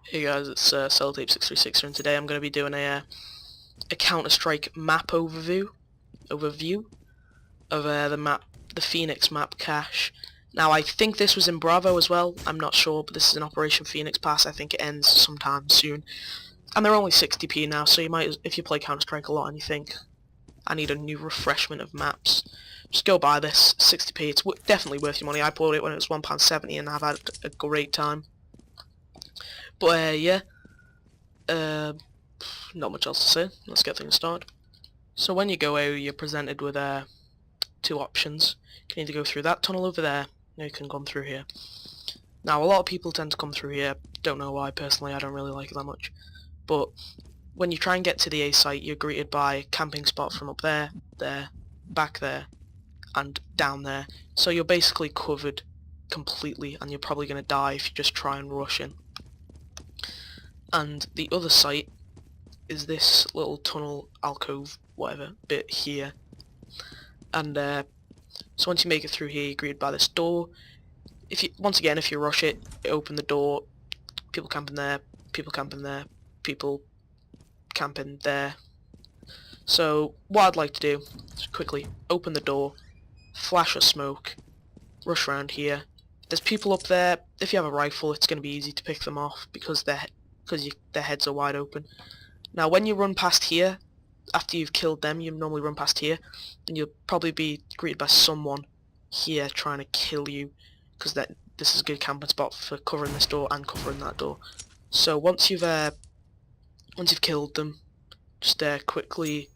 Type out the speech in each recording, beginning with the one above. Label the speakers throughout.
Speaker 1: Hey guys, it's Sellotape636 and today I'm going to be doing a Counter-Strike map overview of the map, the Phoenix map cache. Now I think this was in Bravo as well, I'm not sure, but this is an Operation Phoenix Pass. I think it ends sometime soon. And they're only 60p now, so you might, if you play Counter-Strike a lot and you think, I need a new refreshment of maps, just go buy this, 60p, it's definitely worth your money. I bought it when it was £1.70 and I've had a great time. But yeah, not much else to say. Let's get things started. So when you go out, you're presented with two options. You can either go through that tunnel over there, or you can come through here. Now a lot of people tend to come through here. Don't know why. Personally, I don't really like it that much. But when you try and get to the A site, you're greeted by a camping spot from up there, there, back there, and down there. So you're basically covered completely, and you're probably going to die if you just try and rush in. And the other site is this little tunnel, alcove, whatever, bit here. And so once you make it through here, you're greeted by this door. Once again, if you rush it, open the door, people camping there, people camping there, people camping there. So what I'd like to do is quickly open the door, flash a smoke, rush around here. There's people up there. If you have a rifle, it's going to be easy to pick them off because their heads are wide open. Now when you run past here, after you've killed them, you normally run past here, and you'll probably be greeted by someone here trying to kill you, because this is a good camping spot for covering this door and covering that door. So once you've killed them, just quickly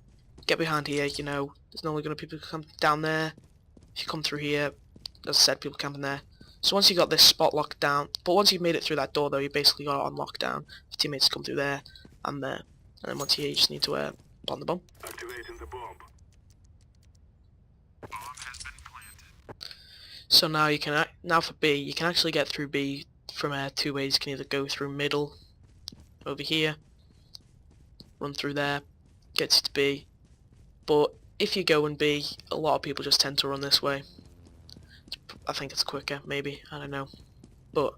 Speaker 1: get behind here. You know, there's normally going to be people come down there. If you come through here, as I said, people camping there. So once you got this spot locked down, but once you've made it through that door though, you basically got it on lockdown. Your teammates come through there and there. And then once you just need to plant the bomb.
Speaker 2: Activating the bomb. Bomb has been planted.
Speaker 1: So now you can now for B, you can actually get through B from two ways. You can either go through middle, over here, run through there, gets you to B. But if you go in B, a lot of people just tend to run this way. I think it's quicker, maybe, I don't know. But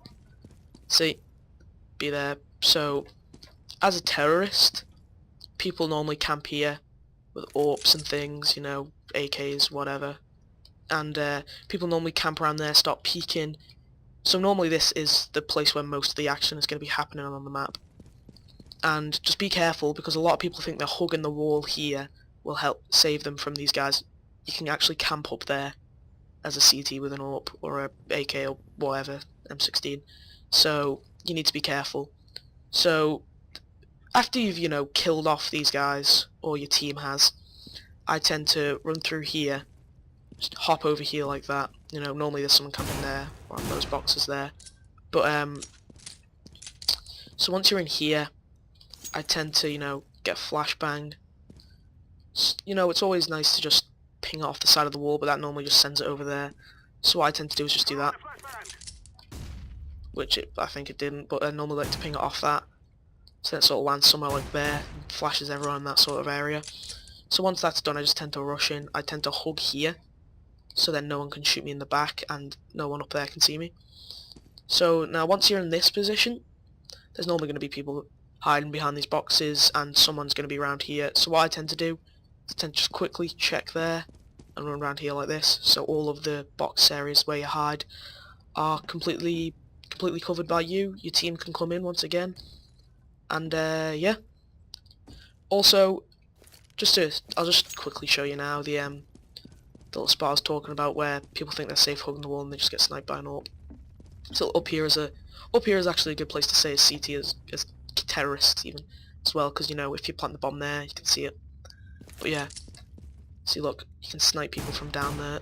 Speaker 1: see, be there. So as a terrorist, people normally camp here with AWPs and things, you know, AKs, whatever. And people normally camp around there, start peeking. So normally this is the place where most of the action is going to be happening on the map. And just be careful, because a lot of people think they're hugging the wall here will help save them from these guys. You can actually camp up there as a CT with an AWP or a AK or whatever, M16. So you need to be careful. So after you've, you know, killed off these guys, or your team has, I tend to run through here, just hop over here like that. You know, normally there's someone coming there, or on those boxes there. But so once you're in here, I tend to, you know, get flashbang. You know, it's always nice to just ping it off the side of the wall, but that normally just sends it over there. So what I tend to do is just do that, which I think it didn't, but I normally like to ping it off that, so it sort of lands somewhere like there, and flashes everyone in that sort of area. So once that's done, I just tend to rush in. I tend to hug here, so then no one can shoot me in the back, and no one up there can see me. So now once you're in this position, there's normally going to be people hiding behind these boxes, and someone's going to be around here. So what I tend to do is I tend to just quickly check there, and run around here like this, so all of the box areas where you hide are completely covered by you. Your team can come in once again. And yeah. Also, I'll just quickly show you now the little spot I was talking about where people think they're safe hugging the wall and they just get sniped by an AWP. So up here is actually a good place to say as CT as terrorists even as well, because you know, if you plant the bomb there, you can see it. But yeah, see, look, you can snipe people from down there.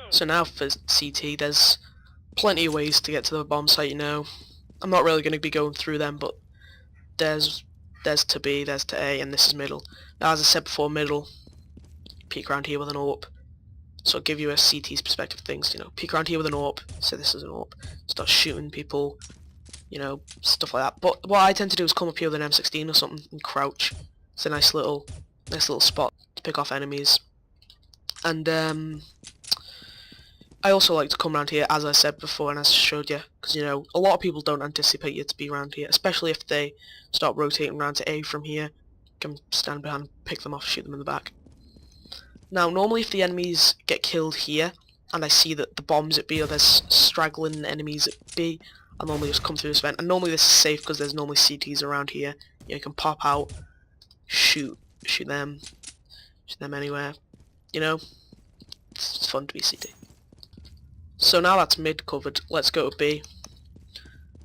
Speaker 1: So now for CT, there's plenty of ways to get to the bomb site, you know. I'm not really going to be going through them, but there's to B, there's to A, and this is middle. Now, as I said before, middle, peek around here with an AWP. So I'll give you a CT's perspective of things, you know. Peek around here with an AWP, so this is an AWP. Start shooting people, you know, stuff like that. But what I tend to do is come up here with an M16 or something and crouch. It's a nice little spot to pick off enemies. And I also like to come around here, as I said before and as I showed you, because you know, a lot of people don't anticipate you to be around here, especially if they start rotating around to A from here. You can stand behind, pick them off, shoot them in the back. Now, normally if the enemies get killed here, and I see that the bombs at B or there's straggling enemies at B, I'll normally just come through this vent. And normally this is safe because there's normally CTs around here. You can pop out, shoot them anywhere. You know, it's fun to be CT. So now that's mid covered, let's go to B.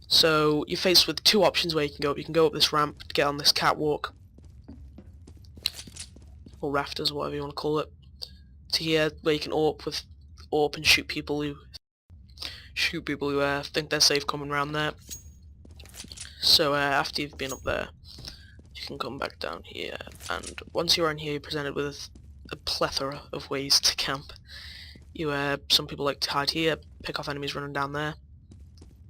Speaker 1: So you're faced with two options where you can go up. You can go up this ramp to get on this catwalk, or rafters, whatever you want to call it, to here where you can AWP and shoot people who think they're safe coming around there. So after you've been up there, you can come back down here, and once you're in here, you're presented with a plethora of ways to camp. Some people like to hide here, pick off enemies running down there.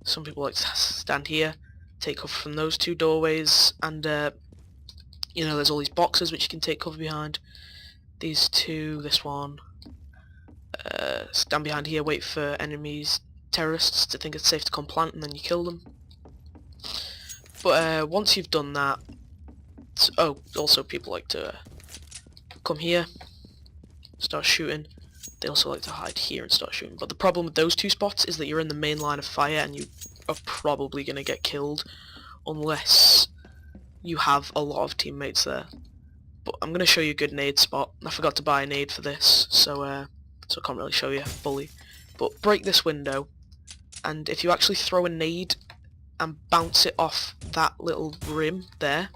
Speaker 1: Some people like to stand here, take cover from those two doorways, and you know, there's all these boxes which you can take cover behind. These two, this one. Stand behind here, wait for enemies, terrorists, to think it's safe to come plant, and then you kill them. But once you've done that, also people like to come here, start shooting. They also like to hide here and start shooting. But the problem with those two spots is that you're in the main line of fire and you are probably going to get killed unless you have a lot of teammates there. But I'm going to show you a good nade spot. I forgot to buy a nade for this, so I can't really show you fully. But break this window, and if you actually throw a nade and bounce it off that little rim there,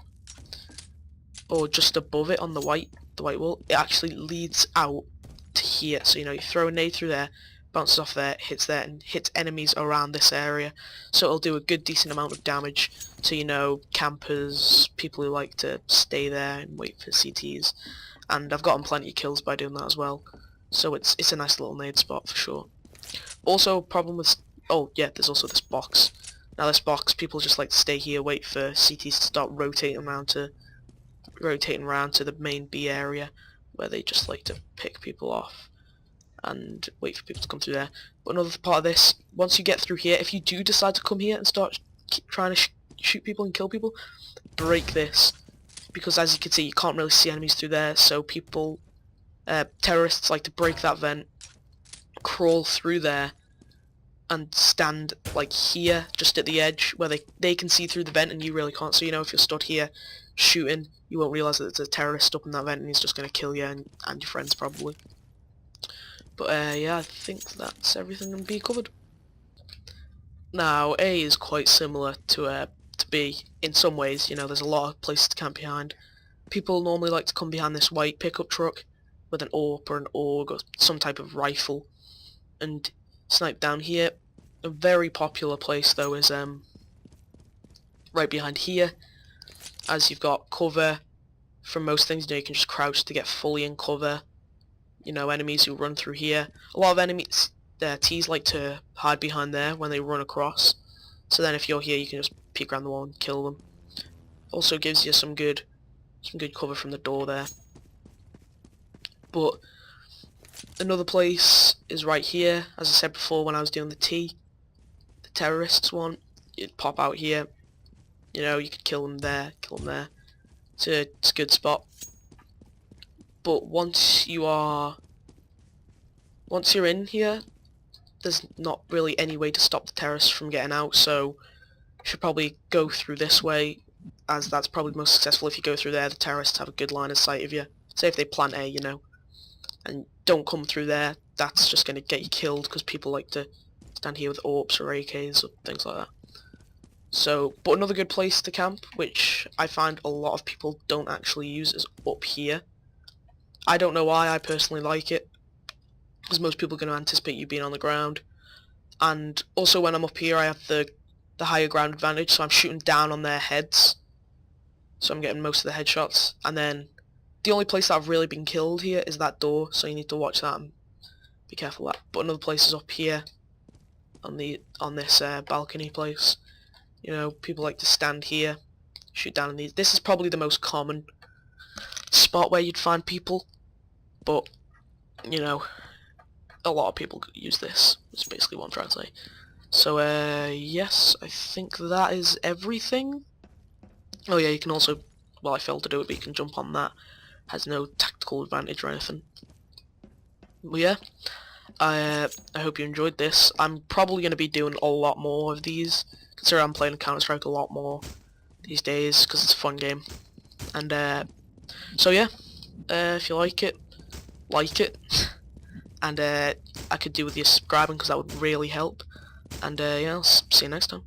Speaker 1: or just above it on the white wall, it actually leads out to here. So you know, you throw a nade through there, bounces off there, hits there, and hits enemies around this area. So it'll do a good decent amount of damage to, you know, campers, people who like to stay there and wait for CTs. And I've gotten plenty of kills by doing that as well. So it's a nice little nade spot for sure. Also, problem with there's also this box. Now this box, people just like to stay here, wait for CTs to start rotating around to the main B area, where they just like to pick people off and wait for people to come through there. But another part of this, once you get through here, if you do decide to come here and start trying to shoot people and kill people, break this, because as you can see, you can't really see enemies through there. So people, terrorists like to break that vent, crawl through there, and stand like here, just at the edge, where they can see through the vent and you really can't. So you know, if you're stood here shooting, you won't realise that there's a terrorist up in that vent and he's just going to kill you and your friends probably. But yeah, I think that's everything in B covered. Now A is quite similar to B in some ways. You know, there's a lot of places to camp behind. People normally like to come behind this white pickup truck with an AWP or an AUG or some type of rifle and snipe down here. A very popular place though is right behind here, as you've got cover from most things. You know, you can just crouch to get fully in cover. You know, enemies who run through here. A lot of enemies, their T's like to hide behind there when they run across. So then if you're here, you can just peek around the wall and kill them. Also gives you some good cover from the door there. But another place is right here. As I said before, when I was doing the T, the terrorists one, you'd pop out here. You know, you could kill them there, It's a good spot. But once you're in here, there's not really any way to stop the terrorists from getting out, so you should probably go through this way, as that's probably most successful. If you go through there, the terrorists have a good line of sight of you. Say if they plant A, you know, and don't come through there, that's just going to get you killed, because people like to stand here with AWPs or AKs or things like that. So, but another good place to camp, which I find a lot of people don't actually use, is up here. I don't know why, I personally like it, because most people are going to anticipate you being on the ground. And also when I'm up here, I have the higher ground advantage, so I'm shooting down on their heads. So I'm getting most of the headshots. And then the only place that I've really been killed here is that door, so you need to watch that and be careful of that. But another place is up here, on this balcony place. You know, people like to stand here, shoot down in these. This is probably the most common spot where you'd find people, but you know, a lot of people use this. That's basically what I'm trying to say. So yes, I think that is everything. Oh yeah, you can also, well, I failed to do it, but you can jump on that. Has no tactical advantage or anything. But yeah, I hope you enjoyed this. I'm probably going to be doing a lot more of these, considering I'm playing Counter-Strike a lot more these days, because it's a fun game. And so yeah, if you like it, and I could do with you subscribing, because that would really help. And yeah, I'll see you next time.